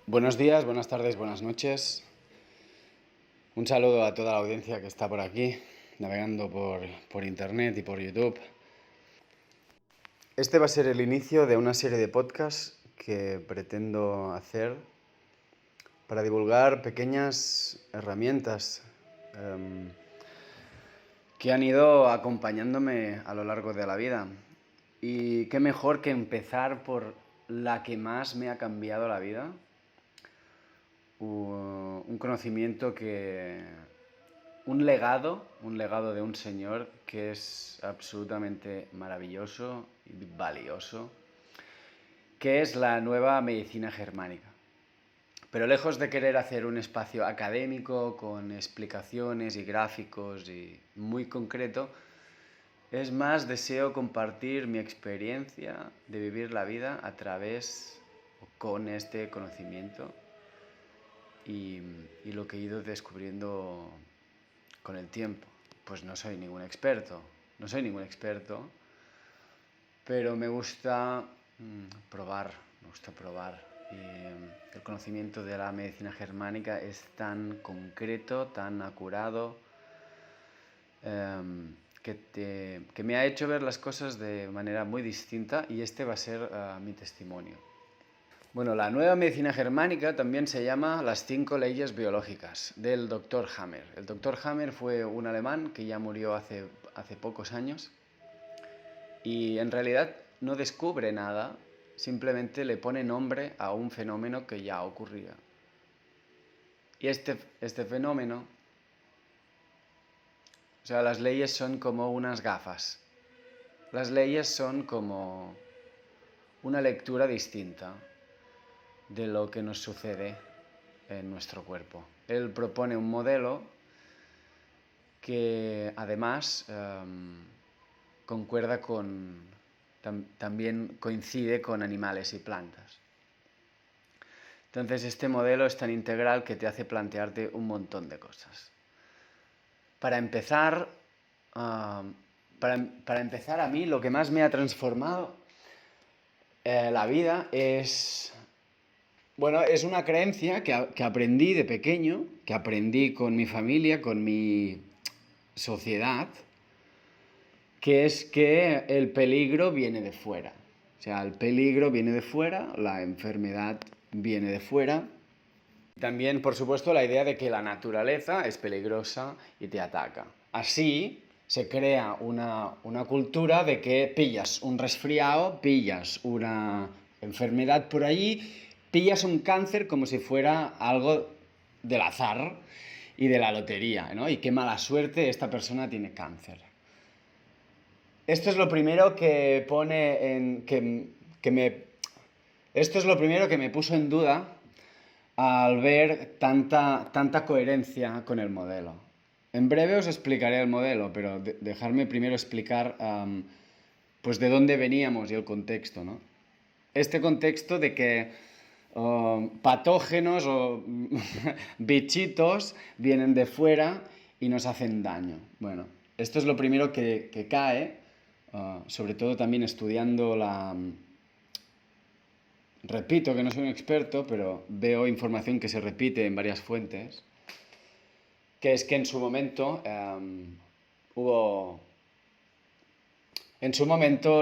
Buenos días, buenas tardes, buenas noches. Un saludo a toda la audiencia que está por aquí, navegando por internet y por YouTube. Este va a ser el inicio de una serie de podcasts que pretendo hacer para divulgar pequeñas herramientas que han ido acompañándome a lo largo de la vida. Y qué mejor que empezar por la que más me ha cambiado la vida. Un conocimiento un legado de un señor que es absolutamente maravilloso y valioso, que es la nueva medicina germánica. Pero lejos de querer hacer un espacio académico con explicaciones y gráficos y muy concreto, es más deseo compartir mi experiencia de vivir la vida a través o con este conocimiento y lo que he ido descubriendo con el tiempo. Pues no soy ningún experto, pero me gusta probar. Y el conocimiento de la medicina germánica es tan concreto, tan acurado, que me ha hecho ver las cosas de manera muy distinta, y este va a ser mi testimonio. Bueno, la nueva medicina germánica también se llama Las 5 leyes biológicas, del Dr. Hammer. El Dr. Hammer fue un alemán que ya murió hace pocos años y en realidad no descubre nada, simplemente le pone nombre a un fenómeno que ya ocurría. Y este fenómeno, o sea, las leyes son como unas gafas. Las leyes son como una lectura distinta de lo que nos sucede en nuestro cuerpo. Él propone un modelo que además también coincide con animales y plantas. Entonces este modelo es tan integral que te hace plantearte un montón de cosas. Para empezar, a mí lo que más me ha transformado la vida es una creencia que aprendí de pequeño, que aprendí con mi familia, con mi sociedad, que es que el peligro viene de fuera. O sea, el peligro viene de fuera, la enfermedad viene de fuera. También, por supuesto, la idea de que la naturaleza es peligrosa y te ataca. Así se crea una cultura de que pillas un resfriado, pillas una enfermedad por allí, pillas un cáncer como si fuera algo del azar y de la lotería, ¿no? Y qué mala suerte, esta persona tiene cáncer. Esto es lo primero que esto es lo primero que me puso en duda al ver tanta coherencia con el modelo. En breve os explicaré el modelo, pero dejarme primero explicar pues de dónde veníamos y el contexto, ¿no? Este contexto de que patógenos o bichitos vienen de fuera y nos hacen daño. Bueno, esto es lo primero que cae, sobre todo también estudiando Repito que no soy un experto, pero veo información que se repite en varias fuentes, que es que en su momento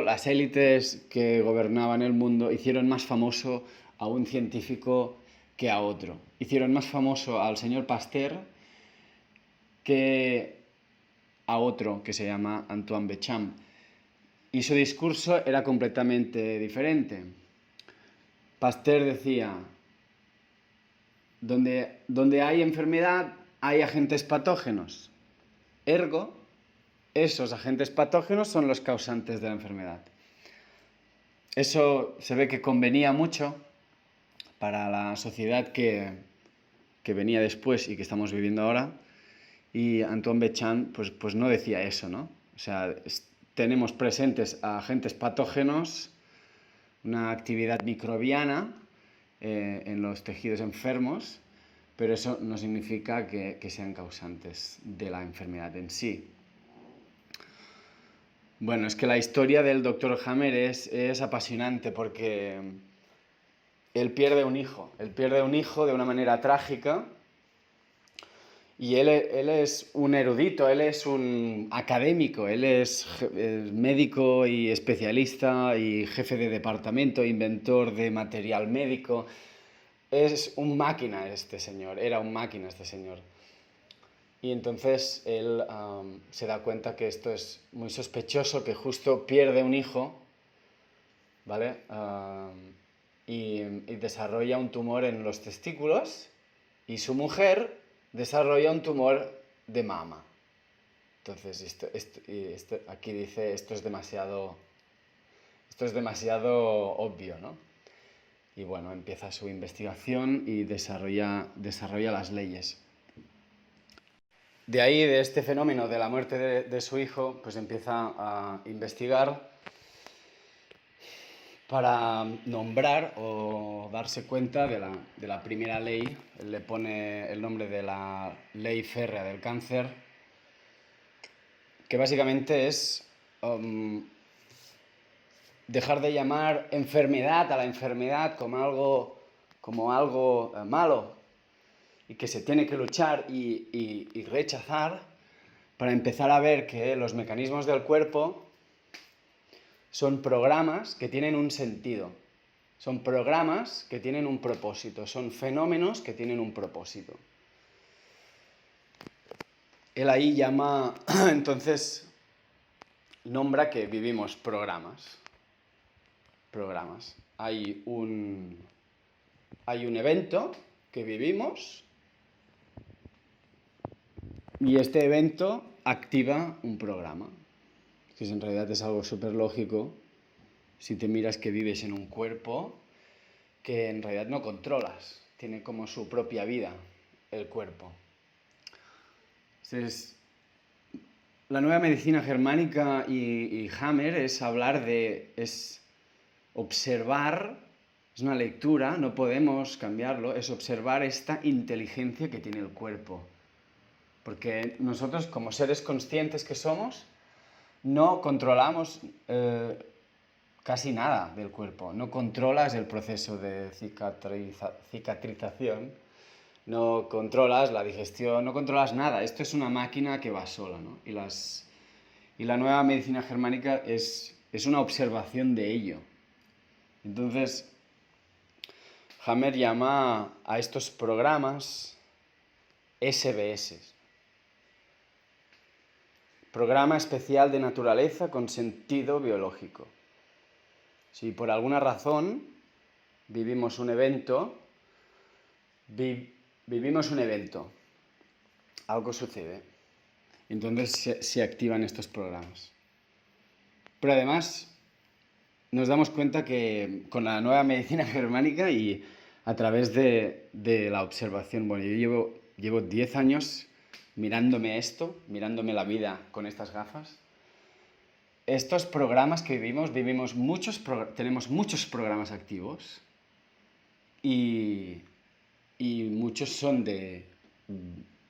las élites que gobernaban el mundo hicieron más famoso a un científico que a otro. Hicieron más famoso al señor Pasteur que a otro que se llama Antoine Béchamp. Y su discurso era completamente diferente. Pasteur decía: donde hay enfermedad, hay agentes patógenos. Ergo, esos agentes patógenos son los causantes de la enfermedad. Eso se ve que convenía mucho para la sociedad que venía después y que estamos viviendo ahora. Y Antoine Béchamp pues no decía eso, ¿no? O sea, tenemos presentes a agentes patógenos, una actividad microbiana en los tejidos enfermos, pero eso no significa que sean causantes de la enfermedad en sí. Bueno, es que la historia del Dr. Hammer es apasionante porque él pierde un hijo de una manera trágica. Y él es un erudito, él es un académico, él es médico y especialista y jefe de departamento, inventor de material médico. Es un máquina este señor, era un máquina este señor. Y entonces él se da cuenta que esto es muy sospechoso, que justo pierde un hijo, ¿vale? Y desarrolla un tumor en los testículos y su mujer desarrolla un tumor de mama. Entonces, aquí dice, esto es demasiado obvio, ¿no? Y bueno, empieza su investigación y desarrolla las leyes. De ahí, de este fenómeno de la muerte de su hijo, pues empieza a investigar para nombrar o darse cuenta de la primera ley. Él le pone el nombre de la ley férrea del cáncer, que básicamente es dejar de llamar enfermedad a la enfermedad como algo malo y que se tiene que luchar y rechazar, para empezar a ver que los mecanismos del cuerpo son programas que tienen un sentido, son programas que tienen un propósito, son fenómenos que tienen un propósito. Él ahí llama, entonces, nombra que vivimos programas. Hay un evento que vivimos y este evento activa un programa. Que en realidad es algo súper lógico si te miras que vives en un cuerpo que en realidad no controlas, tiene como su propia vida el cuerpo. Entonces, la nueva medicina germánica y Hammer es observar, es una lectura, no podemos cambiarlo, es observar esta inteligencia que tiene el cuerpo. Porque nosotros, como seres conscientes que somos, no controlamos casi nada del cuerpo. No controlas el proceso de cicatrización, no controlas la digestión, no controlas nada. Esto es una máquina que va sola, ¿no? Y la nueva medicina germánica es una observación de ello. Entonces, Hammer llama a estos programas SBS. Programa especial de naturaleza con sentido biológico. Si por alguna razón vivimos un evento, algo sucede. Entonces se activan estos programas. Pero además nos damos cuenta que con la nueva medicina germánica y a través de la observación, bueno, yo llevo 10 años mirándome la vida con estas gafas. Estos programas que tenemos muchos programas activos y muchos son de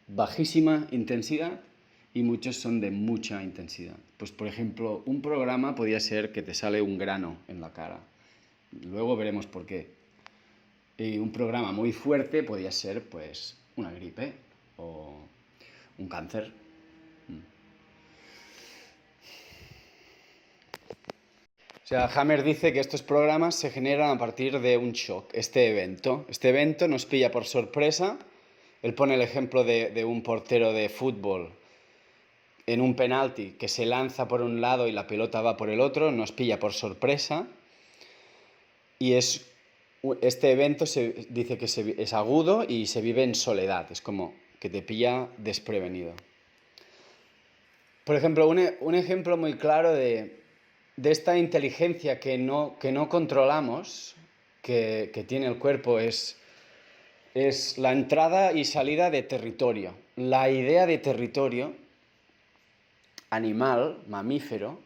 bajísima intensidad y muchos son de mucha intensidad. Pues, por ejemplo, un programa podría ser que te sale un grano en la cara. Luego veremos por qué. Y un programa muy fuerte podría ser, pues, una gripe o un cáncer. O sea, Hammer dice que estos programas se generan a partir de un shock, este evento. Este evento nos pilla por sorpresa. Él pone el ejemplo de un portero de fútbol en un penalti que se lanza por un lado y la pelota va por el otro, nos pilla por sorpresa y es este evento se dice que es agudo y se vive en soledad, es como que te pilla desprevenido. Por ejemplo, un ejemplo muy claro de esta inteligencia que no controlamos, que tiene el cuerpo, es la entrada y salida de territorio. La idea de territorio animal, mamífero,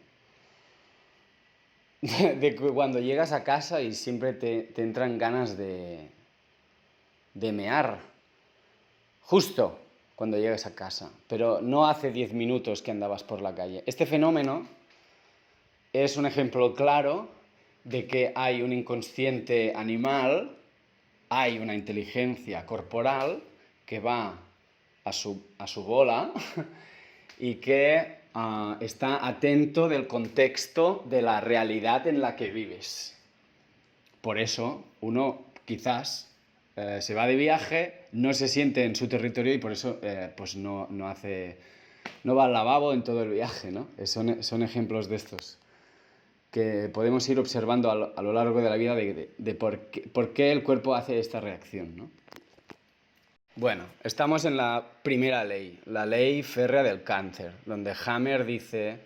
de que cuando llegas a casa y siempre te entran ganas de mear, justo cuando llegas a casa, pero no hace 10 minutos que andabas por la calle. Este fenómeno es un ejemplo claro de que hay un inconsciente animal, hay una inteligencia corporal que va a su bola y que está atento del contexto de la realidad en la que vives. Por eso uno quizás se va de viaje, no se siente en su territorio y por eso pues no va al lavabo en todo el viaje, ¿no? Son ejemplos de estos que podemos ir observando a lo largo de la vida de por qué el cuerpo hace esta reacción, ¿no? Bueno, estamos en la primera ley, la ley férrea del cáncer, donde Hammer dice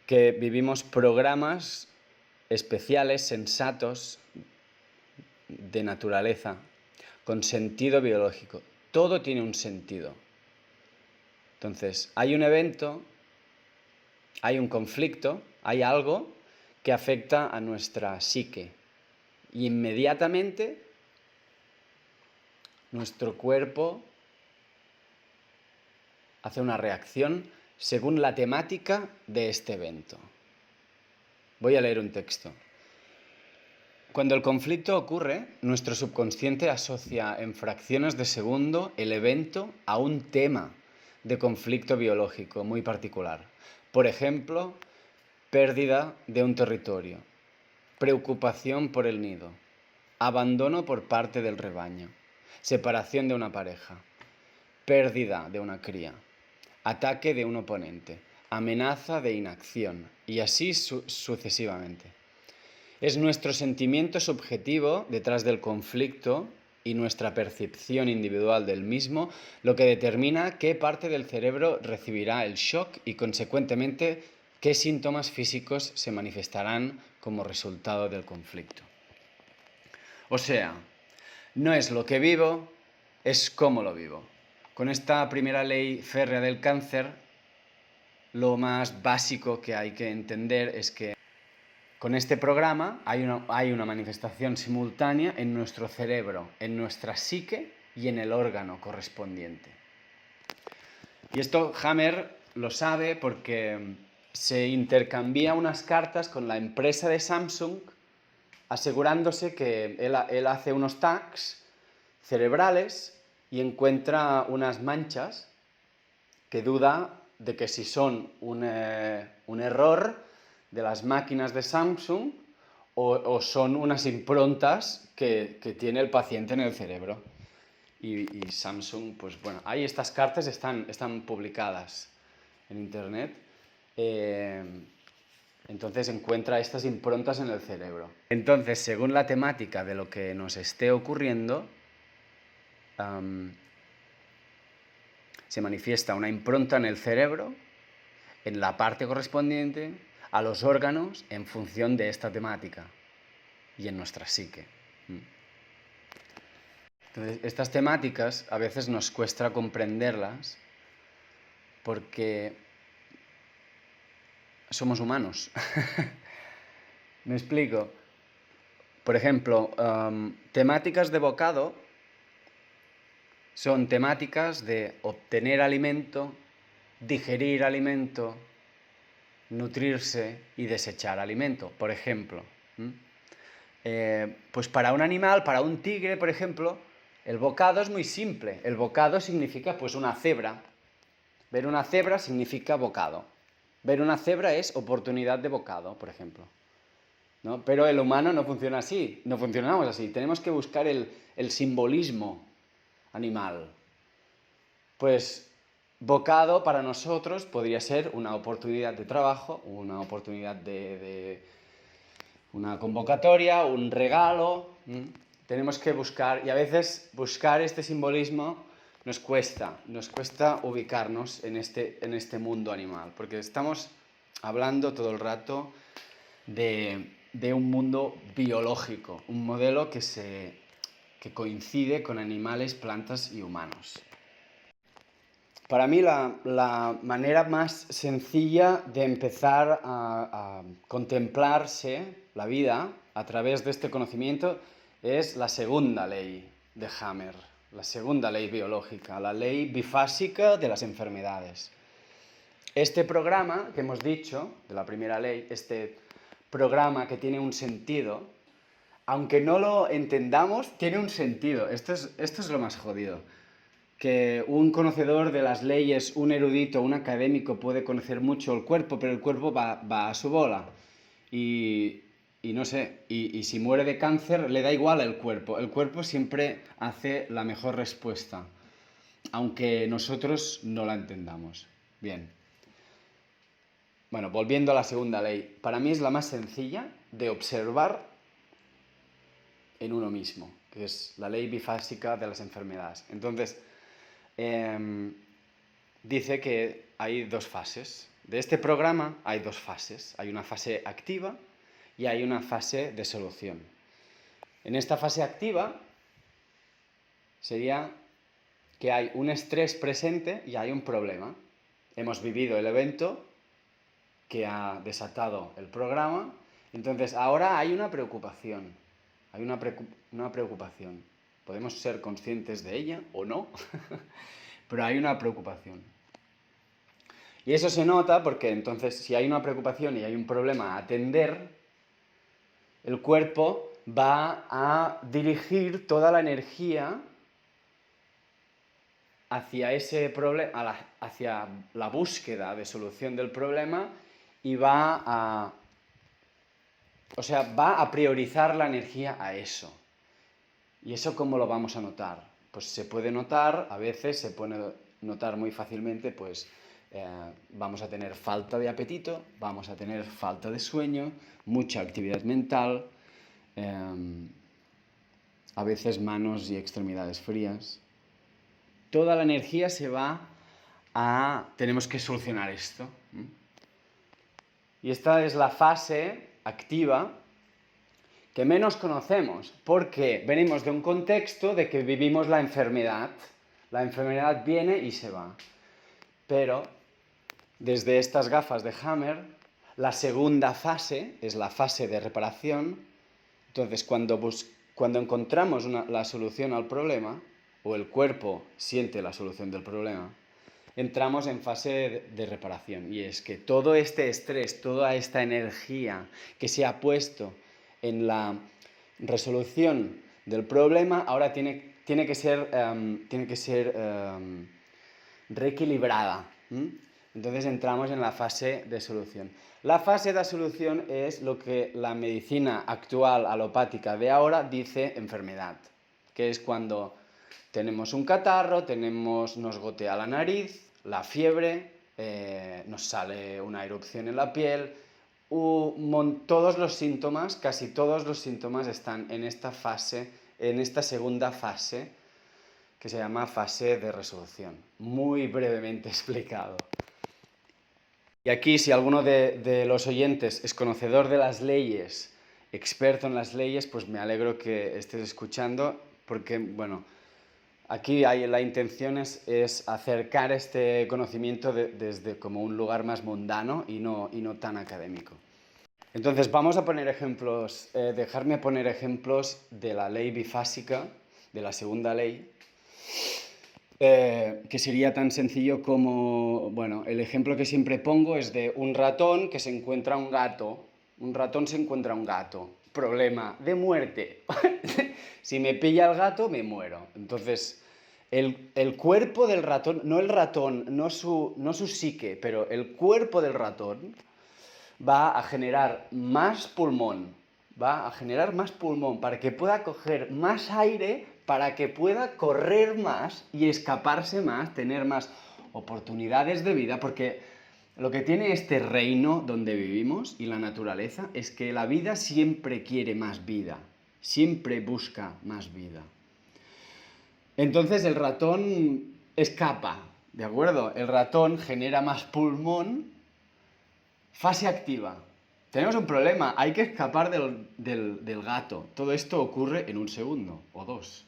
que vivimos programas especiales, sensatos, de naturaleza, con sentido biológico. Todo tiene un sentido. Entonces, hay un evento, hay un conflicto, hay algo que afecta a nuestra psique. Y inmediatamente nuestro cuerpo hace una reacción según la temática de este evento. Voy a leer un texto. Cuando el conflicto ocurre, nuestro subconsciente asocia en fracciones de segundo el evento a un tema de conflicto biológico muy particular. Por ejemplo, pérdida de un territorio, preocupación por el nido, abandono por parte del rebaño, separación de una pareja, pérdida de una cría, ataque de un oponente, amenaza de inacción y así sucesivamente. Es nuestro sentimiento subjetivo detrás del conflicto y nuestra percepción individual del mismo lo que determina qué parte del cerebro recibirá el shock y, consecuentemente, qué síntomas físicos se manifestarán como resultado del conflicto. O sea, no es lo que vivo, es cómo lo vivo. Con esta primera ley férrea del cáncer, lo más básico que hay que entender es que con este programa hay una manifestación simultánea en nuestro cerebro, en nuestra psique y en el órgano correspondiente. Y esto Hammer lo sabe porque se intercambia unas cartas con la empresa de Samsung asegurándose que él hace unos tags cerebrales y encuentra unas manchas que duda de que si son un error de las máquinas de Samsung o son unas improntas que tiene el paciente en el cerebro. Y Samsung, pues bueno, ahí estas cartas están publicadas en internet. Entonces encuentra estas improntas en el cerebro. Entonces, según la temática de lo que nos esté ocurriendo, se manifiesta una impronta en el cerebro, en la parte correspondiente a los órganos en función de esta temática y en nuestra psique. Entonces, estas temáticas a veces nos cuesta comprenderlas porque somos humanos. ¿Me explico? Por ejemplo, temáticas de bocado son temáticas de obtener alimento, digerir alimento, nutrirse y desechar alimento, por ejemplo. Pues para un animal, para un tigre, por ejemplo, el bocado es muy simple. El bocado significa pues una cebra. Ver una cebra significa bocado. Ver una cebra es oportunidad de bocado, por ejemplo. ¿No? Pero el humano no funciona así, no funcionamos así. Tenemos que buscar el simbolismo animal. Pues bocado para nosotros podría ser una oportunidad de trabajo, una oportunidad de una convocatoria, un regalo. Tenemos que buscar, y a veces buscar este simbolismo nos cuesta ubicarnos en este mundo animal, porque estamos hablando todo el rato de un mundo biológico, un modelo que coincide con animales, plantas y humanos. Para mí la manera más sencilla de empezar a contemplarse la vida a través de este conocimiento es la segunda ley de Hammer, la segunda ley biológica, la ley bifásica de las enfermedades. Este programa que hemos dicho, de la primera ley, este programa que tiene un sentido, aunque no lo entendamos, tiene un sentido. Esto es lo más jodido. Que un conocedor de las leyes, un erudito, un académico puede conocer mucho el cuerpo, pero el cuerpo va a su bola. Y no sé, y si muere de cáncer le da igual el cuerpo siempre hace la mejor respuesta, aunque nosotros no la entendamos. Bien. Bueno, volviendo a la segunda ley, para mí es la más sencilla de observar en uno mismo, que es la ley bifásica de las enfermedades. Entonces, dice que hay dos fases. De este programa hay dos fases. Hay una fase activa y hay una fase de solución. En esta fase activa sería que hay un estrés presente y hay un problema. Hemos vivido el evento que ha desatado el programa, entonces ahora hay una preocupación. Hay una preocupación. Podemos ser conscientes de ella o no, pero hay una preocupación. Y eso se nota porque entonces si hay una preocupación y hay un problema a atender, el cuerpo va a dirigir toda la energía hacia ese problema, hacia la búsqueda de solución del problema y va a priorizar la energía a eso. ¿Y eso cómo lo vamos a notar? Pues se puede notar, a veces se puede notar muy fácilmente, pues vamos a tener falta de apetito, vamos a tener falta de sueño, mucha actividad mental, a veces manos y extremidades frías. Toda la energía se va tenemos que solucionar esto. Y esta es la fase activa que menos conocemos, porque venimos de un contexto de que vivimos la enfermedad. La enfermedad viene y se va. Pero desde estas gafas de Hammer, la segunda fase es la fase de reparación. Entonces, cuando encontramos la solución al problema, o el cuerpo siente la solución del problema, entramos en fase de reparación. Y es que todo este estrés, toda esta energía que se ha puesto en la resolución del problema, ahora tiene que ser reequilibrada. Entonces entramos en la fase de solución. La fase de solución es lo que la medicina actual alopática de ahora dice enfermedad, que es cuando tenemos un catarro, nos gotea la nariz, la fiebre, nos sale una erupción en la piel. Todos los síntomas, casi todos los síntomas están en esta fase, en esta segunda fase, que se llama fase de resolución. Muy brevemente explicado. Y aquí, si alguno de los oyentes es conocedor de las leyes, experto en las leyes, pues me alegro que estés escuchando, porque, bueno, aquí la intención es acercar este conocimiento desde como un lugar más mundano y no tan académico. Entonces vamos a poner ejemplos, dejarme poner ejemplos de la ley bifásica, de la segunda ley, que sería tan sencillo como, bueno, el ejemplo que siempre pongo es de un ratón que se encuentra un gato. Un ratón se encuentra un gato. Problema de muerte. Si me pilla el gato, me muero. Entonces, el cuerpo del ratón, no su psique, pero el cuerpo del ratón va a generar más pulmón. Va a generar más pulmón para que pueda coger más aire, para que pueda correr más y escaparse más, tener más oportunidades de vida, porque Lo que tiene este reino donde vivimos y la naturaleza es que la vida siempre quiere más vida, siempre busca más vida. Entonces el ratón escapa, ¿de acuerdo? El ratón genera más pulmón, fase activa. Tenemos un problema, hay que escapar del gato. Todo esto ocurre en un segundo o dos.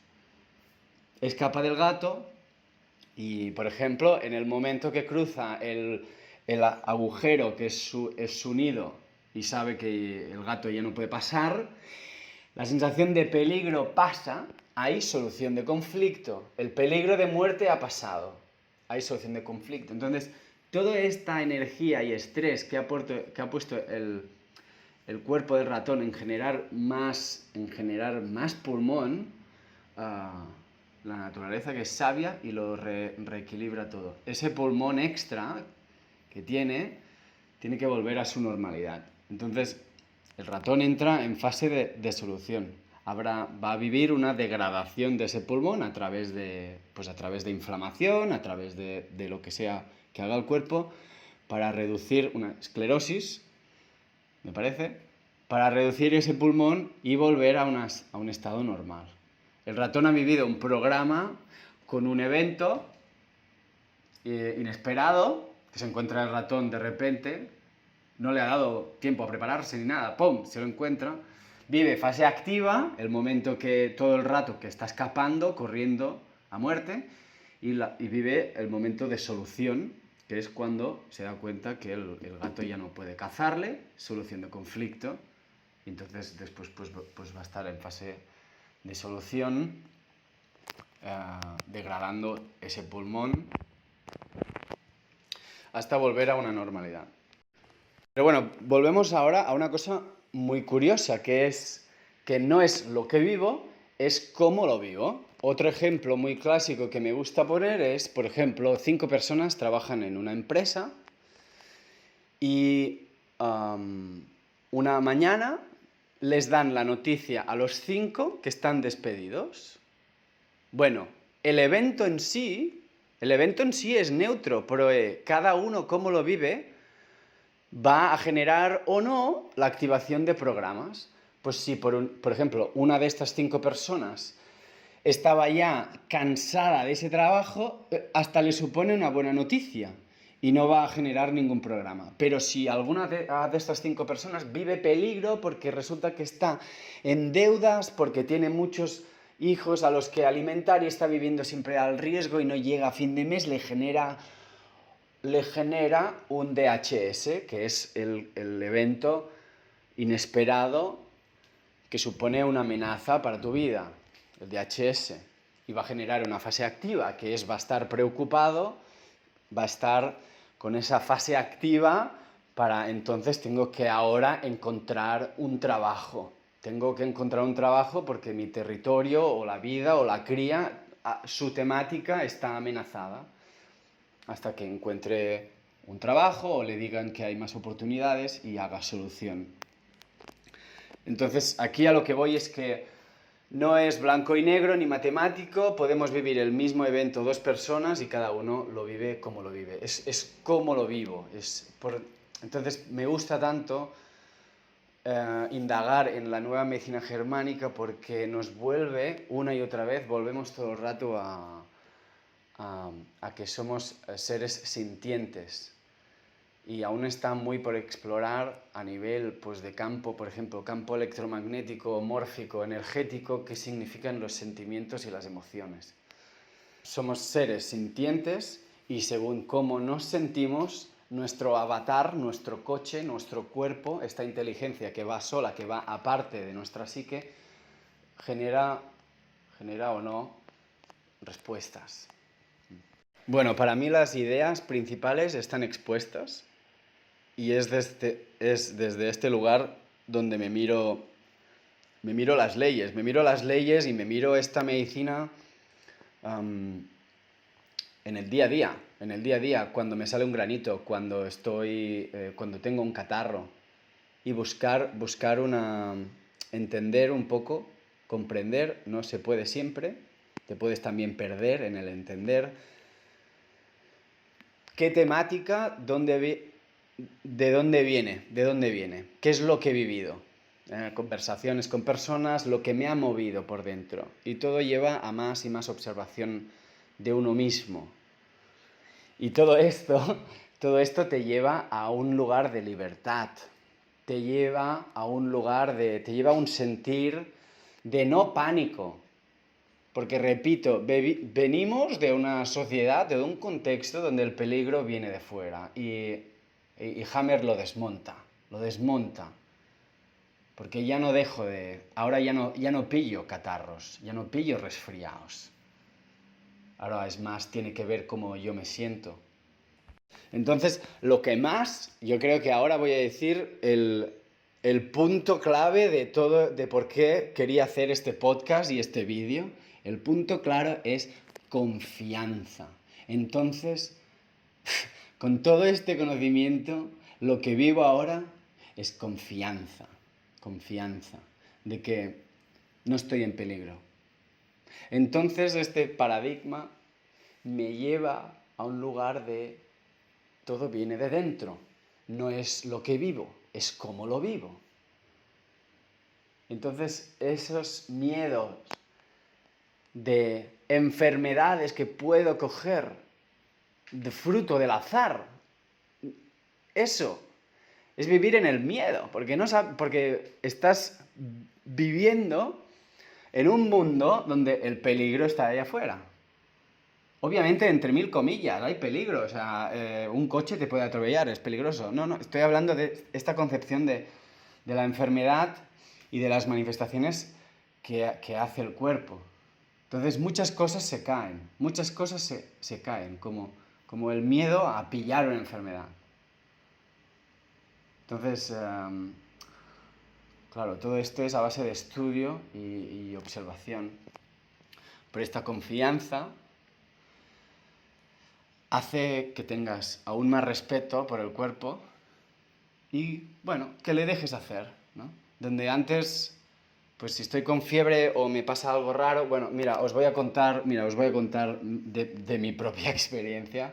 Escapa del gato y, por ejemplo, en el momento que cruza el agujero que es su nido y sabe que el gato ya no puede pasar, la sensación de peligro pasa, hay solución de conflicto. El peligro de muerte ha pasado, hay solución de conflicto. Entonces, toda esta energía y estrés que ha puesto el cuerpo del ratón en generar más pulmón, la naturaleza que es sabia y lo reequilibra todo. Ese pulmón extra que tiene que volver a su normalidad. Entonces, el ratón entra en fase de solución. Va a vivir una degradación de ese pulmón a través de inflamación, a través de lo que sea que haga el cuerpo, para reducir una esclerosis, me parece, para reducir ese pulmón y volver a un estado normal. El ratón ha vivido un programa con un evento inesperado, que se encuentra el ratón de repente, no le ha dado tiempo a prepararse ni nada, ¡pum!, se lo encuentra, vive fase activa, el momento que todo el rato que está escapando, corriendo a muerte, y vive el momento de solución, que es cuando se da cuenta que el gato ya no puede cazarle, solución de conflicto, y entonces después pues va a estar en fase de solución, degradando ese pulmón hasta volver a una normalidad. Pero bueno, volvemos ahora a una cosa muy curiosa, que es que no es lo que vivo, es cómo lo vivo. Otro ejemplo muy clásico que me gusta poner es, por ejemplo, 5 personas trabajan en una empresa y una mañana les dan la noticia a los 5 que están despedidos. Bueno, el evento en sí es neutro, pero cada uno cómo lo vive va a generar o no la activación de programas. Pues si, por ejemplo, una de estas 5 personas estaba ya cansada de ese trabajo, hasta le supone una buena noticia y no va a generar ningún programa. Pero si alguna de estas 5 personas vive peligro porque resulta que está en deudas, porque tiene muchos hijos a los que alimentar y está viviendo siempre al riesgo y no llega a fin de mes, le genera un DHS, que es el evento inesperado que supone una amenaza para tu vida, el DHS, y va a generar una fase activa, que va a estar preocupado, va a estar con esa fase activa para entonces tengo que ahora encontrar un trabajo. Tengo que encontrar un trabajo porque mi territorio o la vida o la cría, su temática está amenazada. Hasta que encuentre un trabajo o le digan que hay más oportunidades y haga solución. Entonces, aquí a lo que voy es que no es blanco y negro ni matemático, podemos vivir el mismo evento 2 personas y cada uno lo vive como lo vive. Es como lo vivo. Entonces, me gusta tanto indagar en la nueva medicina germánica porque nos vuelve, una y otra vez, volvemos todo el rato a que somos seres sintientes y aún está muy por explorar a nivel pues, de campo, por ejemplo, campo electromagnético, mórfico, energético, qué significan los sentimientos y las emociones. Somos seres sintientes y según cómo nos sentimos, nuestro avatar, nuestro coche, nuestro cuerpo, esta inteligencia que va sola, que va aparte de nuestra psique, genera o no respuestas. Bueno, para mí las ideas principales están expuestas y es desde este lugar donde me miro las leyes y me miro esta medicina en el día a día, cuando me sale un granito, cuando tengo un catarro y entender un poco, comprender, no se puede siempre, te puedes también perder en el entender. ¿Qué temática? ¿de dónde viene? ¿De dónde viene? ¿Qué es lo que he vivido? Conversaciones con personas, lo que me ha movido por dentro. Y todo lleva a más y más observación de uno mismo. Y todo esto, todo esto te lleva a un lugar de libertad. Te lleva a un lugar te lleva a un sentir de no pánico. Porque, repito, venimos de una sociedad, de un contexto donde el peligro viene de fuera. Y Hammer lo desmonta. Porque ya no ahora ya no pillo catarros, ya no pillo resfriados. Ahora es más, tiene que ver cómo yo me siento. Entonces, lo que más, yo creo que ahora voy a decir el punto clave de todo, de por qué quería hacer este podcast y este vídeo. El punto claro es confianza. Entonces, con todo este conocimiento, lo que vivo ahora es confianza de que no estoy en peligro. Entonces este paradigma me lleva a un lugar de todo viene de dentro, no es lo que vivo, es cómo lo vivo. Entonces esos miedos de enfermedades que puedo coger de fruto del azar, eso es vivir en el miedo, porque estás viviendo en un mundo donde el peligro está allá afuera. Obviamente, entre mil comillas, hay peligro. O sea, un coche te puede atropellar, es peligroso. No, estoy hablando de esta concepción de la enfermedad y de las manifestaciones que hace el cuerpo. Entonces, muchas cosas se caen, como el miedo a pillar una enfermedad. Entonces, claro, todo esto es a base de estudio y observación. Pero esta confianza hace que tengas aún más respeto por el cuerpo y, bueno, que le dejes hacer, ¿no? Donde antes, pues si estoy con fiebre o me pasa algo raro, bueno, mira, os voy a contar de mi propia experiencia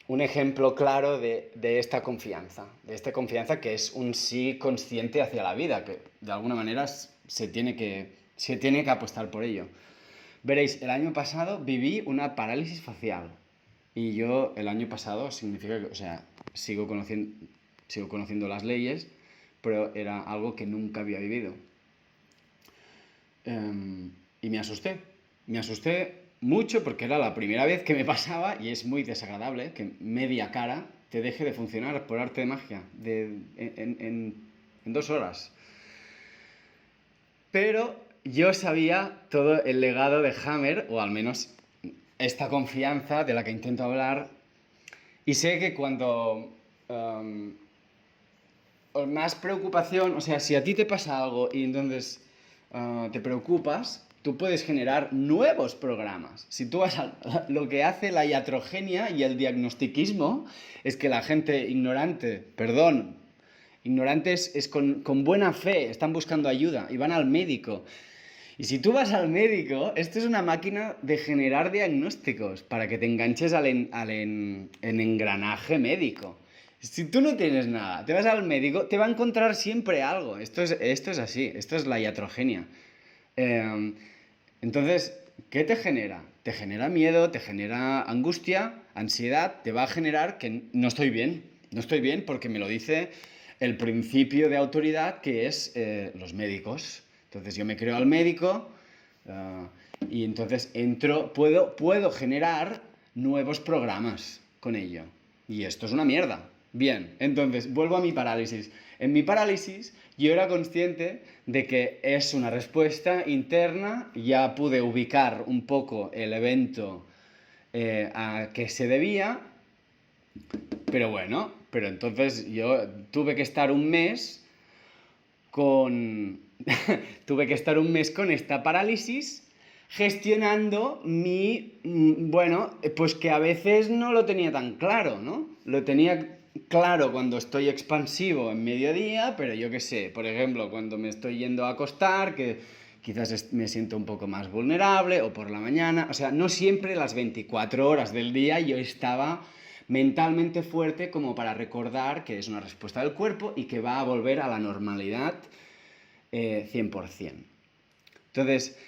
un ejemplo claro de esta confianza, que es un sí consciente hacia la vida, que de alguna manera se tiene que apostar por ello. Veréis, el año pasado viví una parálisis facial. Y yo, el año pasado, significa que, o sea, sigo conociendo las leyes, pero era algo que nunca había vivido. Y me asusté. Me asusté mucho porque era la primera vez que me pasaba y es muy desagradable que media cara te deje de funcionar por arte de magia en 2 horas. Pero yo sabía todo el legado de Hammer, o al menos esta confianza de la que intento hablar, y sé que cuando más preocupación, o sea, si a ti te pasa algo y entonces te preocupas, tú puedes generar nuevos programas. Si tú vas a lo que hace la iatrogenia y el diagnostiquismo es que la gente ignorantes es con buena fe, están buscando ayuda y van al médico. Y si tú vas al médico, esto es una máquina de generar diagnósticos para que te enganches en engranaje médico. Si tú no tienes nada, te vas al médico, te va a encontrar siempre algo. Esto es así, esto es la iatrogenia. Entonces, ¿qué te genera? Te genera miedo, te genera angustia, ansiedad, te va a generar que no estoy bien. No estoy bien porque me lo dice el principio de autoridad que es los médicos. Entonces yo me creo al médico y entonces puedo generar nuevos programas con ello. Y esto es una mierda. Bien, entonces vuelvo a mi parálisis. En mi parálisis yo era consciente de que es una respuesta interna, ya pude ubicar un poco el evento a que se debía, pero entonces yo tuve que estar un mes con esta parálisis gestionando pues que a veces no lo tenía tan claro, ¿no? Lo tenía claro cuando estoy expansivo en mediodía, pero yo qué sé, por ejemplo, cuando me estoy yendo a acostar, que quizás me siento un poco más vulnerable, o por la mañana, o sea, no siempre las 24 horas del día yo estaba mentalmente fuerte como para recordar que es una respuesta del cuerpo y que va a volver a la normalidad 100%. Entonces,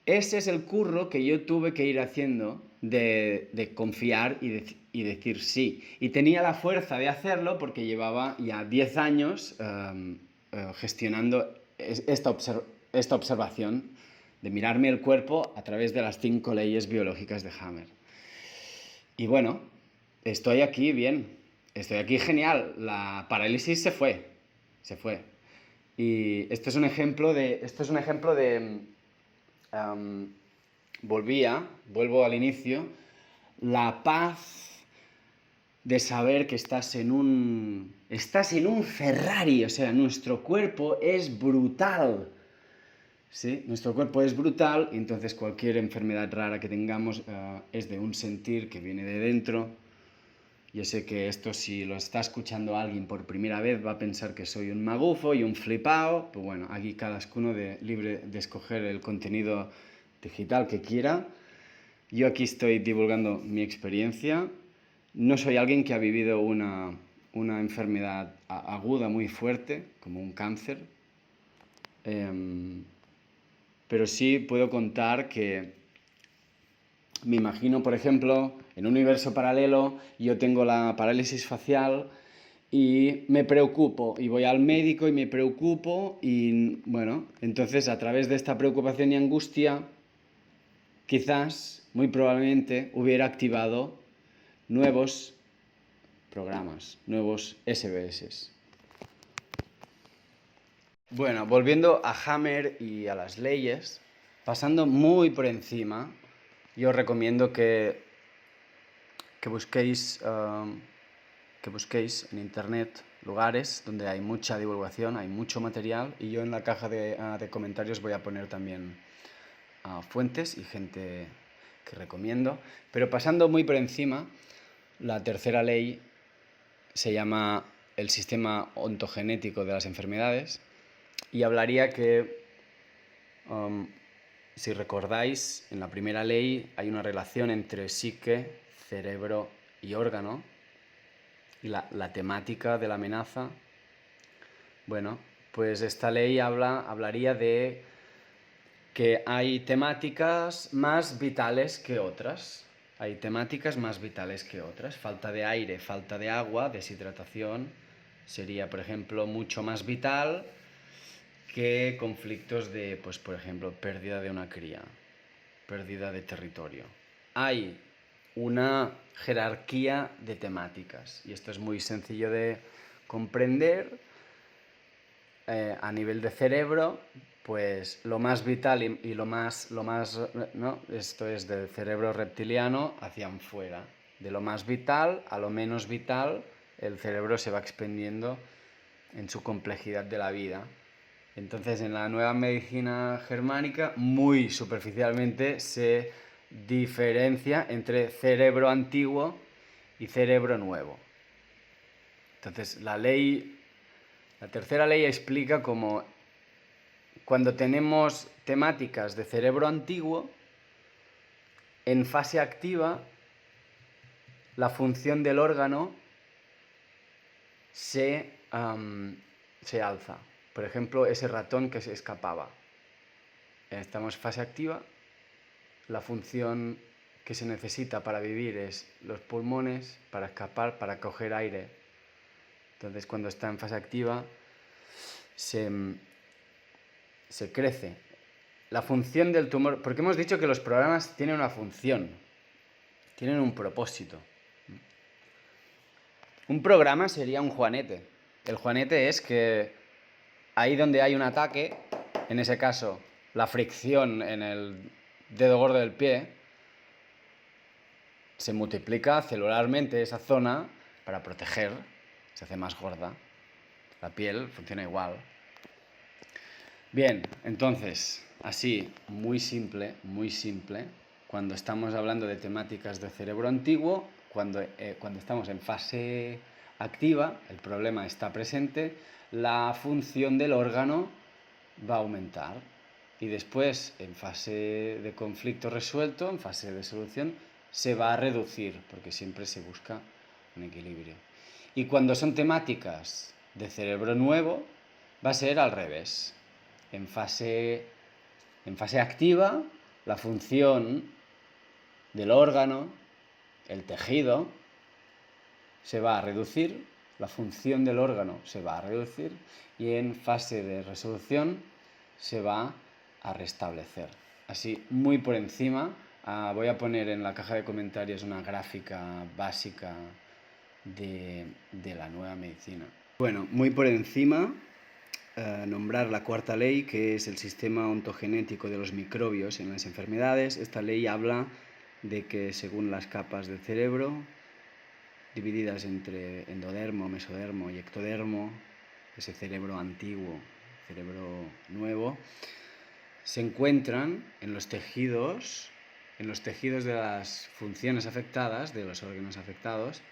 ese es el curro que yo tuve que ir haciendo de confiar y decir sí. Y tenía la fuerza de hacerlo porque llevaba ya 10 años gestionando esta observación de mirarme el cuerpo a través de las 5 leyes biológicas de Hammer. Y bueno, estoy aquí bien, estoy aquí genial. La parálisis se fue. Y esto es un ejemplo de vuelvo al inicio, la paz de saber que estás en un Ferrari, o sea, nuestro cuerpo es brutal. ¿Sí? Nuestro cuerpo es brutal y entonces cualquier enfermedad rara que tengamos es de un sentir que viene de dentro. Yo sé que esto, si lo está escuchando alguien por primera vez, va a pensar que soy un magufo y un flipao. Pues bueno, aquí cada uno libre de escoger el contenido digital que quiera. Yo aquí estoy divulgando mi experiencia. No soy alguien que ha vivido una enfermedad aguda muy fuerte, como un cáncer. Pero sí puedo contar que me imagino, por ejemplo, en un universo paralelo, yo tengo la parálisis facial y me preocupo y voy al médico y me preocupo y bueno, entonces a través de esta preocupación y angustia, quizás, muy probablemente, hubiera activado nuevos programas, nuevos SBS. Bueno, volviendo a Hammer y a las leyes, pasando muy por encima, yo os recomiendo que busquéis en internet lugares donde hay mucha divulgación, hay mucho material, y yo en la caja de comentarios voy a poner también fuentes y gente que recomiendo. Pero pasando muy por encima, la tercera ley se llama el sistema ontogenético de las enfermedades y hablaría que, si recordáis, en la primera ley hay una relación entre psique, cerebro y órgano. Y la temática de la amenaza, bueno, pues esta ley hablaría de que hay temáticas más vitales que otras. Hay temáticas más vitales que otras. Falta de aire, falta de agua, deshidratación, sería, por ejemplo, mucho más vital que conflictos de, pues, por ejemplo, pérdida de una cría, pérdida de territorio. Hay una jerarquía de temáticas y esto es muy sencillo de comprender. A nivel de cerebro, pues lo más vital y lo más, ¿no? Esto es del cerebro reptiliano hacia afuera. De lo más vital a lo menos vital, el cerebro se va expandiendo en su complejidad de la vida. Entonces, en la nueva medicina germánica, muy superficialmente, se diferencia entre cerebro antiguo y cerebro nuevo. Entonces, la tercera ley explica cómo cuando tenemos temáticas de cerebro antiguo, en fase activa, la función del órgano se alza. Por ejemplo, ese ratón que se escapaba. Estamos en fase activa, la función que se necesita para vivir es los pulmones, para escapar, para coger aire. Entonces, cuando está en fase activa, se crece. La función del tumor, porque hemos dicho que los programas tienen una función, tienen un propósito. Un programa sería un juanete. El juanete es que ahí donde hay un ataque, en ese caso la fricción en el dedo gordo del pie, se multiplica celularmente esa zona para proteger, se hace más gorda. La piel funciona igual. Bien, entonces, así, muy simple, cuando estamos hablando de temáticas de cerebro antiguo, cuando estamos en fase activa, el problema está presente, la función del órgano va a aumentar. Y después, en fase de conflicto resuelto, en fase de solución, se va a reducir, porque siempre se busca un equilibrio. Y cuando son temáticas de cerebro nuevo, va a ser al revés. En fase activa, la función del órgano, el tejido, se va a reducir, la función del órgano se va a reducir y en fase de resolución se va a restablecer. Así, muy por encima, voy a poner en la caja de comentarios una gráfica básica de la nueva medicina. Bueno, muy por encima, nombrar la cuarta ley, que es el sistema ontogenético de los microbios en las enfermedades. Esta ley habla de que según las capas del cerebro, divididas entre endodermo, mesodermo y ectodermo, ese cerebro antiguo, cerebro nuevo, se encuentran en los tejidos de las funciones afectadas, de los órganos afectados.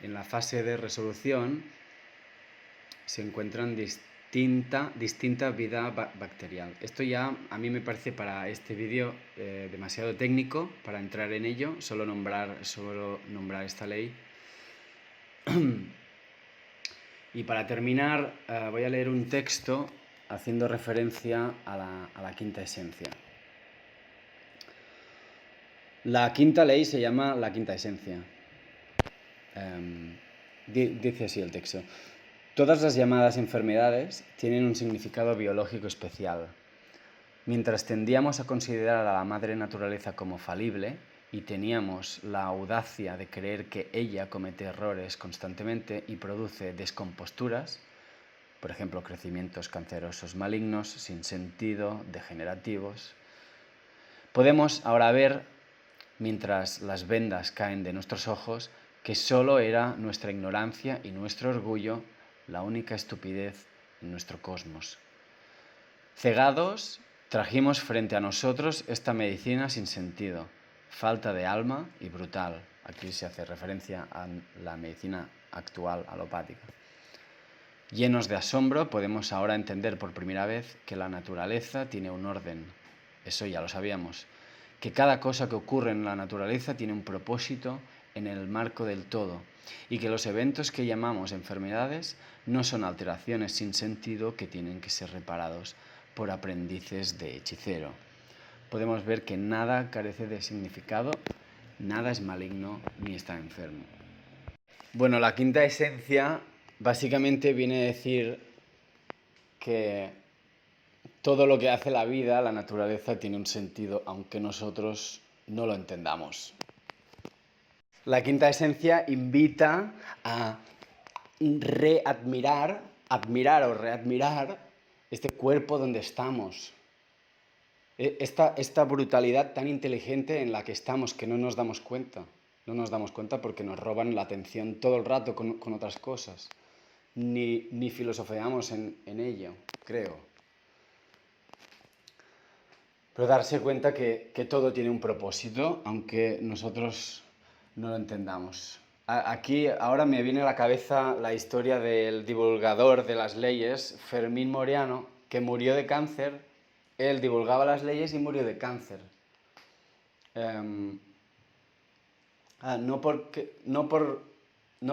En la fase de resolución se encuentran distinta vida bacterial. Esto ya a mí me parece para este vídeo demasiado técnico para entrar en ello, solo nombrar esta ley. Y para terminar voy a leer un texto haciendo referencia a la quinta esencia. La quinta ley se llama la quinta esencia. Dice así el texto. Todas las llamadas enfermedades tienen un significado biológico especial. Mientras tendíamos a considerar a la madre naturaleza como falible y teníamos la audacia de creer que ella comete errores constantemente y produce descomposturas, por ejemplo, crecimientos cancerosos malignos, sin sentido, degenerativos, podemos ahora ver, mientras las vendas caen de nuestros ojos, que solo era nuestra ignorancia y nuestro orgullo la única estupidez en nuestro cosmos. Cegados, trajimos frente a nosotros esta medicina sin sentido, falta de alma y brutal. Aquí se hace referencia a la medicina actual alopática. Llenos de asombro, podemos ahora entender por primera vez que la naturaleza tiene un orden. Eso ya lo sabíamos. Que cada cosa que ocurre en la naturaleza tiene un propósito en el marco del todo. Y que los eventos que llamamos enfermedades no son alteraciones sin sentido que tienen que ser reparados por aprendices de hechicero. Podemos ver que nada carece de significado, nada es maligno ni está enfermo. Bueno, la quinta esencia básicamente viene a decir que todo lo que hace la vida, la naturaleza, tiene un sentido, aunque nosotros no lo entendamos. La quinta esencia invita a admirar o readmirar este cuerpo donde estamos. Esta brutalidad tan inteligente en la que estamos, que no nos damos cuenta. No nos damos cuenta porque nos roban la atención todo el rato con otras cosas. Ni filosofeamos en ello, creo. Pero darse cuenta que todo tiene un propósito, aunque nosotros no lo entendamos. Aquí ahora me viene a la cabeza la historia del divulgador de las leyes, Fermín Moриano, que murió de cáncer. Él divulgaba las leyes y murió de cáncer. No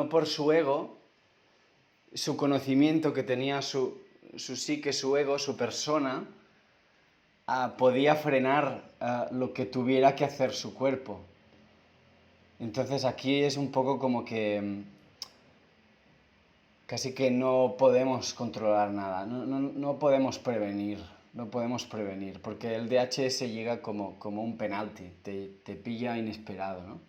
por su ego, su conocimiento que tenía su psique, su ego, su persona, podía frenar lo que tuviera que hacer su cuerpo. Entonces aquí es un poco como que casi que no podemos controlar nada, no podemos prevenir, porque el DHS llega como un penalti, te pilla inesperado, ¿no?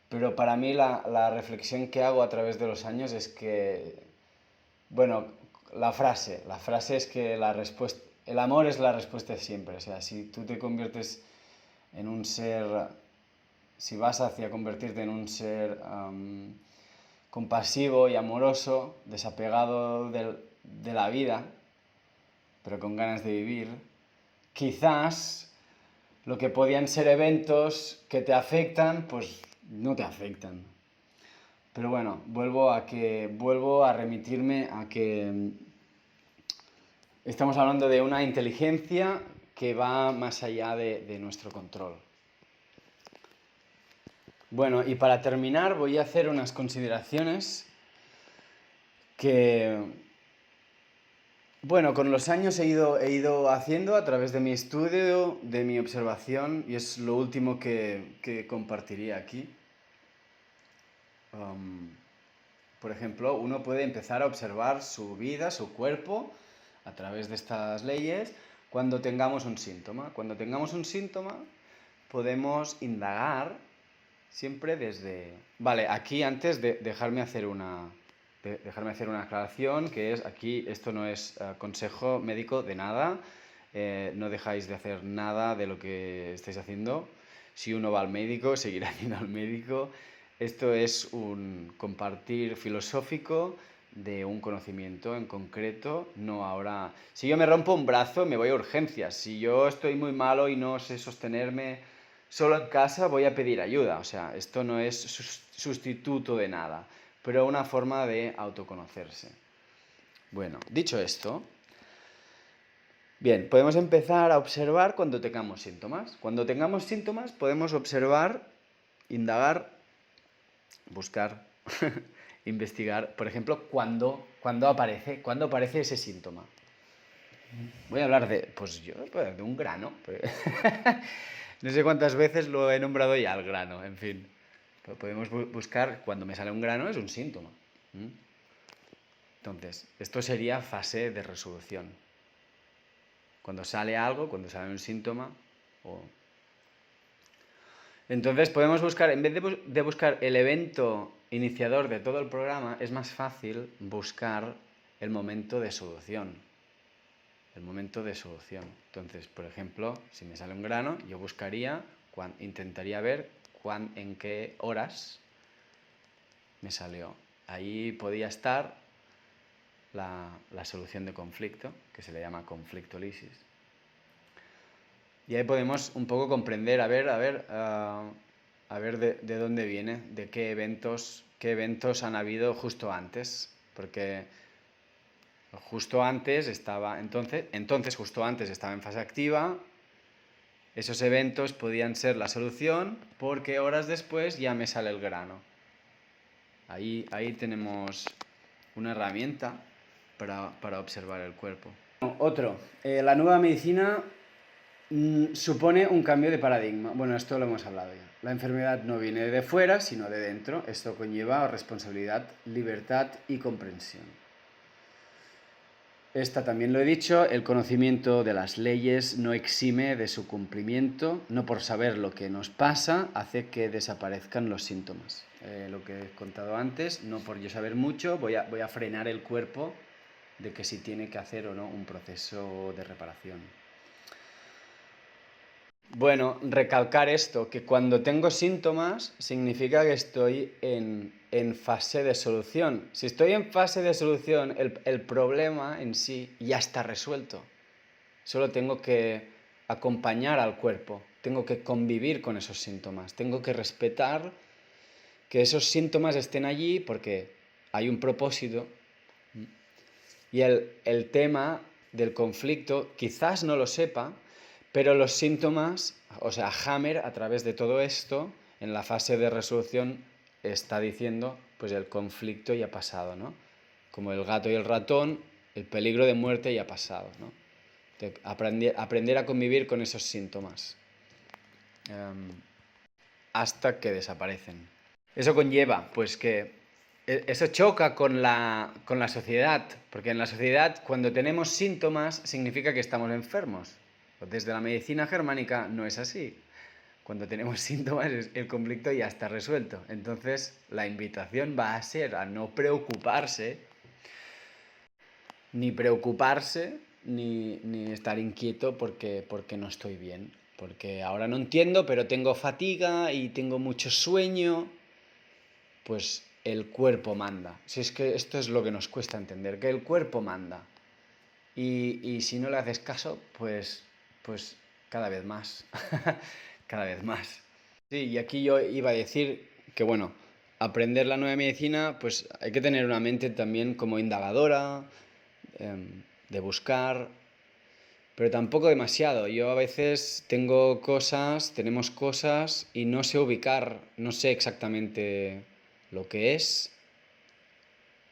Pero para mí la reflexión que hago a través de los años es que, bueno, la frase es que el amor es la respuesta siempre. O sea, si tú te conviertes en un ser, si vas hacia convertirte en un ser compasivo y amoroso, desapegado de la vida, pero con ganas de vivir, quizás lo que podían ser eventos que te afectan, pues no te afectan. Pero bueno, vuelvo a remitirme a que estamos hablando de una inteligencia que va más allá de nuestro control. Bueno, y para terminar voy a hacer unas consideraciones que, bueno, con los años he ido haciendo a través de mi estudio, de mi observación, y es lo último que compartiría aquí. Um, por ejemplo, uno puede empezar a observar su vida, su cuerpo, a través de estas leyes, cuando tengamos un síntoma. Cuando tengamos un síntoma, podemos indagar siempre desde... Vale, aquí antes de dejarme hacer una aclaración, que es aquí, esto no es consejo médico de nada, no dejáis de hacer nada de lo que estáis haciendo. Si uno va al médico, seguirá yendo al médico. Esto es un compartir filosófico de un conocimiento en concreto, no ahora... Si yo me rompo un brazo, me voy a urgencias. Si yo estoy muy malo y no sé sostenerme solo en casa, voy a pedir ayuda. O sea, esto no es sustituto de nada, pero una forma de autoconocerse. Bueno, dicho esto, bien, podemos empezar a observar cuando tengamos síntomas. Cuando tengamos síntomas podemos observar, indagar, buscar, investigar, por ejemplo, cuando aparece ese síntoma. Voy a hablar de, pues de un grano. No sé cuántas veces lo he nombrado ya, el grano, en fin. Podemos buscar, cuando me sale un grano, es un síntoma. Entonces, esto sería fase de resolución. Cuando sale algo, cuando sale un síntoma. Entonces podemos buscar, en vez de buscar el evento iniciador de todo el programa, es más fácil buscar el momento de solución. El momento de solución. Entonces, por ejemplo, si me sale un grano, yo intentaría ver en qué horas me salió. Ahí podía estar la solución de conflicto, que se le llama conflictolisis. Y ahí podemos un poco comprender, a ver de dónde viene, de qué eventos han habido justo antes. Porque justo antes justo antes estaba en fase activa. Esos eventos podían ser la solución, porque horas después ya me sale el grano. Ahí tenemos una herramienta para observar el cuerpo. Otro, la nueva medicina supone un cambio de paradigma. Bueno, esto lo hemos hablado ya. La enfermedad no viene de fuera, sino de dentro. Esto conlleva responsabilidad, libertad y comprensión. Esta también lo he dicho, el conocimiento de las leyes no exime de su cumplimiento. No por saber lo que nos pasa hace que desaparezcan los síntomas. Lo que he contado antes, no por yo saber mucho, voy a frenar el cuerpo de que si tiene que hacer o no un proceso de reparación. Bueno, recalcar esto, que cuando tengo síntomas significa que estoy en fase de solución. Si estoy en fase de solución, el problema en sí ya está resuelto. Solo tengo que acompañar al cuerpo, tengo que convivir con esos síntomas, tengo que respetar que esos síntomas estén allí porque hay un propósito. Y el tema del conflicto quizás no lo sepa, pero los síntomas, o sea, Hammer a través de todo esto, en la fase de resolución, está diciendo, pues el conflicto ya ha pasado, ¿no? Como el gato y el ratón, el peligro de muerte ya ha pasado, ¿no? Aprender a convivir con esos síntomas hasta que desaparecen. Eso conlleva, pues que eso choca con la sociedad, porque en la sociedad cuando tenemos síntomas significa que estamos enfermos. Desde la medicina germánica no es así. Cuando tenemos síntomas el conflicto ya está resuelto. Entonces la invitación va a ser a no preocuparse, ni estar inquieto porque no estoy bien. Porque ahora no entiendo, pero tengo fatiga y tengo mucho sueño. Pues el cuerpo manda. Si es que esto es lo que nos cuesta entender, que el cuerpo manda. Y si no le haces caso, pues cada vez más. Cada vez más. Sí, y aquí yo iba a decir que, bueno, aprender la nueva medicina, pues hay que tener una mente también como indagadora, de buscar, pero tampoco demasiado. Yo a veces tenemos cosas y no sé ubicar, no sé exactamente lo que es,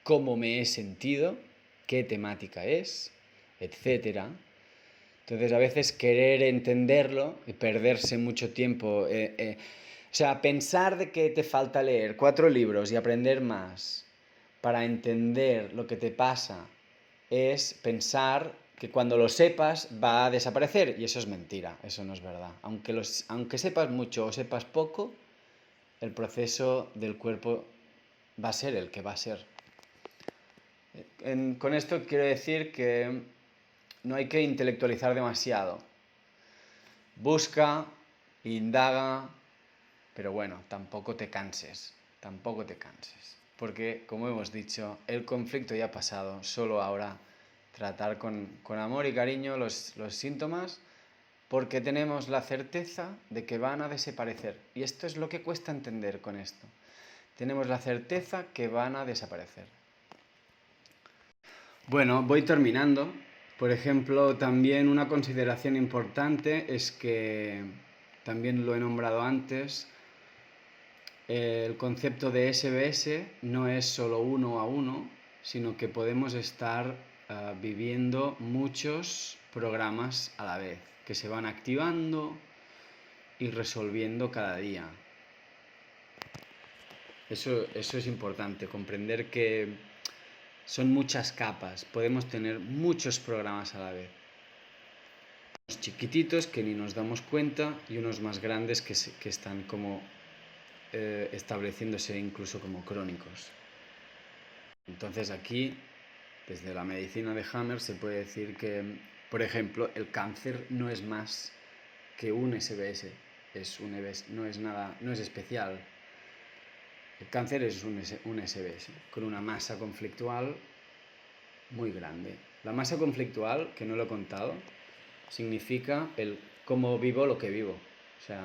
cómo me he sentido, qué temática es, etcétera. Entonces a veces querer entenderlo y perderse mucho tiempo, o sea, pensar de que te falta leer 4 libros y aprender más para entender lo que te pasa es pensar que cuando lo sepas va a desaparecer, y eso es mentira, eso no es verdad. Aunque sepas mucho o sepas poco, el proceso del cuerpo va a ser el que va a ser. Con esto quiero decir que no hay que intelectualizar demasiado. Busca, indaga, pero bueno, tampoco te canses, porque como hemos dicho, el conflicto ya ha pasado, solo ahora tratar con amor y cariño los síntomas, porque tenemos la certeza de que van a desaparecer. Y esto es lo que cuesta entender con esto. Tenemos la certeza que van a desaparecer. Bueno, voy terminando. Por ejemplo, también una consideración importante es que, también lo he nombrado antes, el concepto de SBS no es solo uno a uno, sino que podemos estar viviendo muchos programas a la vez, que se van activando y resolviendo cada día. Eso es importante, comprender que son muchas capas, podemos tener muchos programas a la vez. Unos chiquititos que ni nos damos cuenta y unos más grandes que están como estableciéndose incluso como crónicos. Entonces aquí, desde la medicina de Hammer, se puede decir que, por ejemplo, el cáncer no es más que un SBS, no es especial. El cáncer es un SBS con una masa conflictual muy grande. La masa conflictual, que no lo he contado, significa el cómo vivo lo que vivo, o sea,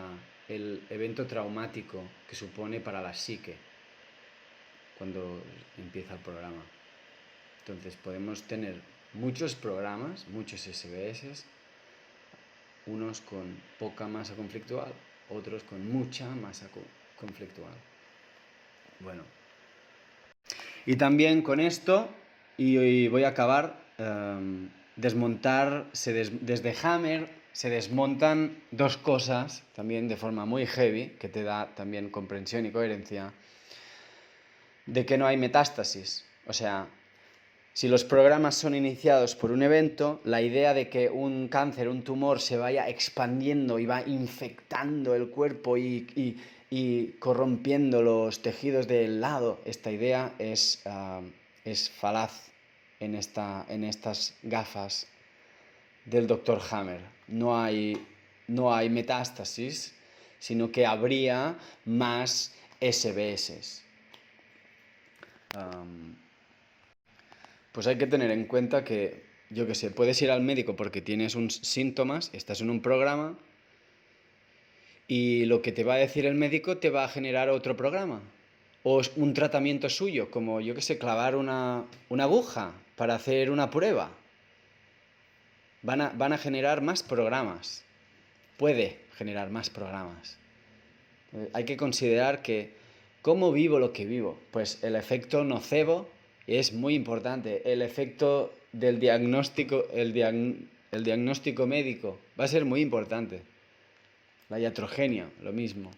el evento traumático que supone para la psique cuando empieza el programa. Entonces podemos tener muchos programas, muchos SBS, unos con poca masa conflictual, otros con mucha masa conflictual. Bueno, y también con esto, y voy a acabar, desde Hammer se desmontan 2 cosas, también de forma muy heavy, que te da también comprensión y coherencia, de que no hay metástasis. O sea, si los programas son iniciados por un evento, la idea de que un cáncer, un tumor, se vaya expandiendo y va infectando el cuerpo y corrompiendo los tejidos del lado, esta idea es falaz en estas gafas del Dr. Hammer. No hay metástasis, sino que habría más SBS. Pues hay que tener en cuenta que, yo qué sé, puedes ir al médico porque tienes síntomas, estás en un programa y lo que te va a decir el médico te va a generar otro programa. O un tratamiento suyo, como, yo qué sé, clavar una aguja para hacer una prueba. Van a generar más programas. Puede generar más programas. Hay que considerar que, ¿cómo vivo lo que vivo? Pues el efecto nocebo es muy importante. El efecto del diagnóstico, el diagnóstico médico va a ser muy importante. La iatrogenia, lo mismo.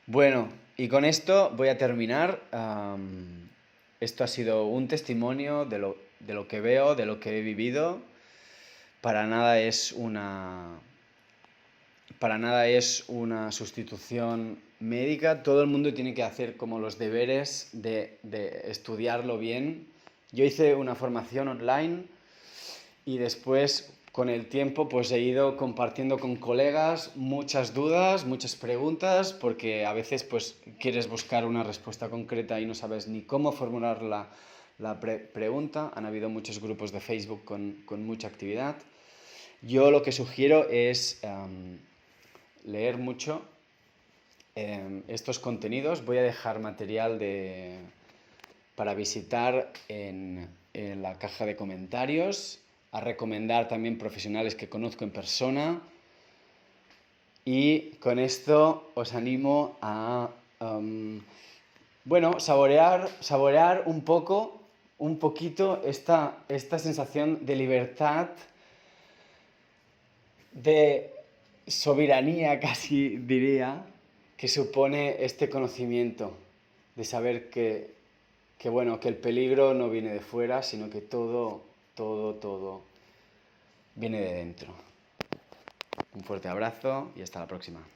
Bueno, y con esto voy a terminar. Esto ha sido un testimonio de lo que veo, de lo que he vivido. Para nada es una sustitución médica. Todo el mundo tiene que hacer como los deberes de estudiarlo bien. Yo hice una formación online y después, con el tiempo, pues he ido compartiendo con colegas muchas dudas, muchas preguntas, porque a veces pues quieres buscar una respuesta concreta y no sabes ni cómo formular la pregunta. Han habido muchos grupos de Facebook con mucha actividad. Yo lo que sugiero es leer mucho estos contenidos. Voy a dejar material para visitar en la caja de comentarios. a recomendar también profesionales que conozco en persona. Y con esto os animo a, saborear un poquito esta sensación de libertad, de soberanía, casi diría, que supone este conocimiento, de saber que el peligro no viene de fuera, sino que todo viene de dentro. Un fuerte abrazo y hasta la próxima.